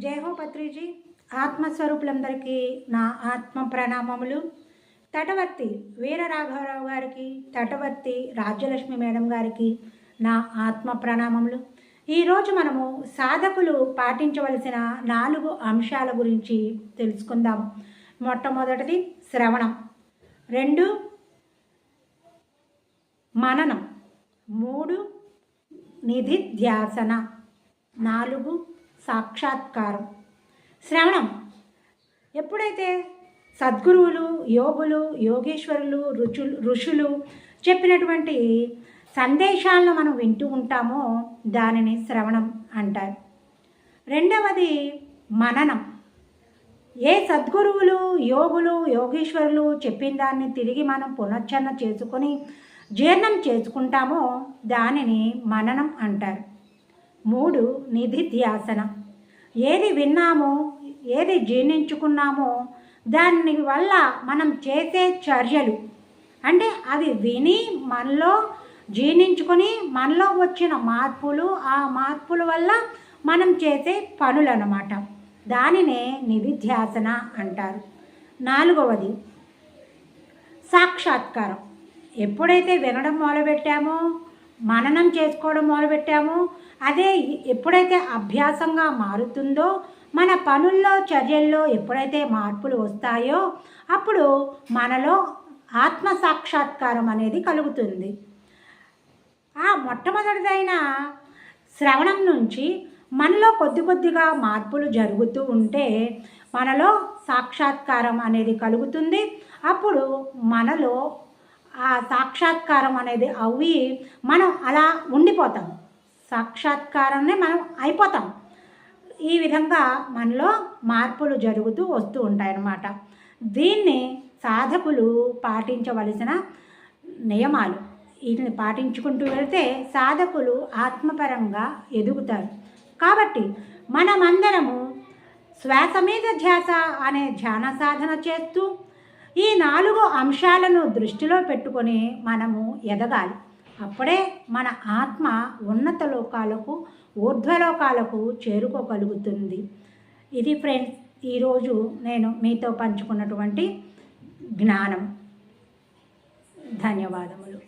జై హో పత్రిజీ. ఆత్మస్వరూపులందరికీ నా ఆత్మ ప్రణామములు. తటవర్తి వీరరాఘవరావు గారికి, తటవర్తి రాజ్యలక్ష్మి మేడం గారికి నా ఆత్మ ప్రణామములు. ఈరోజు మనము సాధకులు పాటించవలసిన 4 అంశాల గురించి తెలుసుకుందాం. మొట్టమొదటిది శ్రవణం, 2 మననం, 3 నిధిధ్యాసన, 4 సాక్షాత్కారం. శ్రవణం ఎప్పుడైతే సద్గురువులు, యోగులు, యోగేశ్వరులు, ఋషులు చెప్పినటువంటి సందేశాలను మనం వింటూ ఉంటామో దానిని శ్రవణం అంటారు. రెండవది మననం. ఏ సద్గురువులు, యోగులు, యోగేశ్వరులు చెప్పిన దాన్ని తిరిగి మనం పునశ్చరణ చేసుకొని జీర్ణం చేసుకుంటామో దానిని మననం అంటారు. 3 నిధిధ్యాసన. ఏది విన్నామో, ఏది జీర్ణించుకున్నామో దాని వల్ల మనం చేసే చర్యలు, అంటే అవి విని మనలో జీర్ణించుకొని మనలో వచ్చిన మార్పులు, ఆ మార్పుల వల్ల మనం చేసే పనులు అన్నమాట. దానినే నిధిధ్యాసన అంటారు. 4వది సాక్షాత్కారం. ఎప్పుడైతే వినడం మొదలుపెట్టామో, మననం చేసుకోవడం మొదలుపెట్టామో, అదే ఎప్పుడైతే అభ్యాసంగా మారుతుందో, మన పనుల్లో, చర్యల్లో ఎప్పుడైతే మార్పులు వస్తాయో అప్పుడు మనలో ఆత్మ సాక్షాత్కారం అనేది కలుగుతుంది. ఆ మొట్టమొదటిదైన శ్రవణం నుంచి మనలో కొద్దిగా మార్పులు జరుగుతూ ఉంటే మనలో సాక్షాత్కారం అనేది కలుగుతుంది. అప్పుడు మనలో ఆ సాక్షాత్కారం అనేది అవి మనం అలా ఉండిపోతాం, సాక్షాత్కారాన్ని మనం అయిపోతాం. ఈ విధంగా మనలో మార్పులు జరుగుతూ వస్తూ ఉంటాయన్నమాట. దీన్ని సాధకులు పాటించవలసిన నియమాలు. వీటిని పాటించుకుంటూ వెళ్తే సాధకులు ఆత్మపరంగా ఎదుగుతారు. కాబట్టి మనమందరము శ్వాస మీద ధ్యాస అనే ధ్యాన సాధన చేస్తూ ఈ 4 అంశాలను దృష్టిలో పెట్టుకొని మనము ఎదగాలి. అప్పుడే మన ఆత్మ ఉన్నత లోకాలకు, ఊర్ధ్వలోకాలకు చేరుకోగలుగుతుంది. ఇది ఫ్రెండ్స్, ఈరోజు నేను మీతో పంచుకున్నటువంటి జ్ఞానం. ధన్యవాదములు.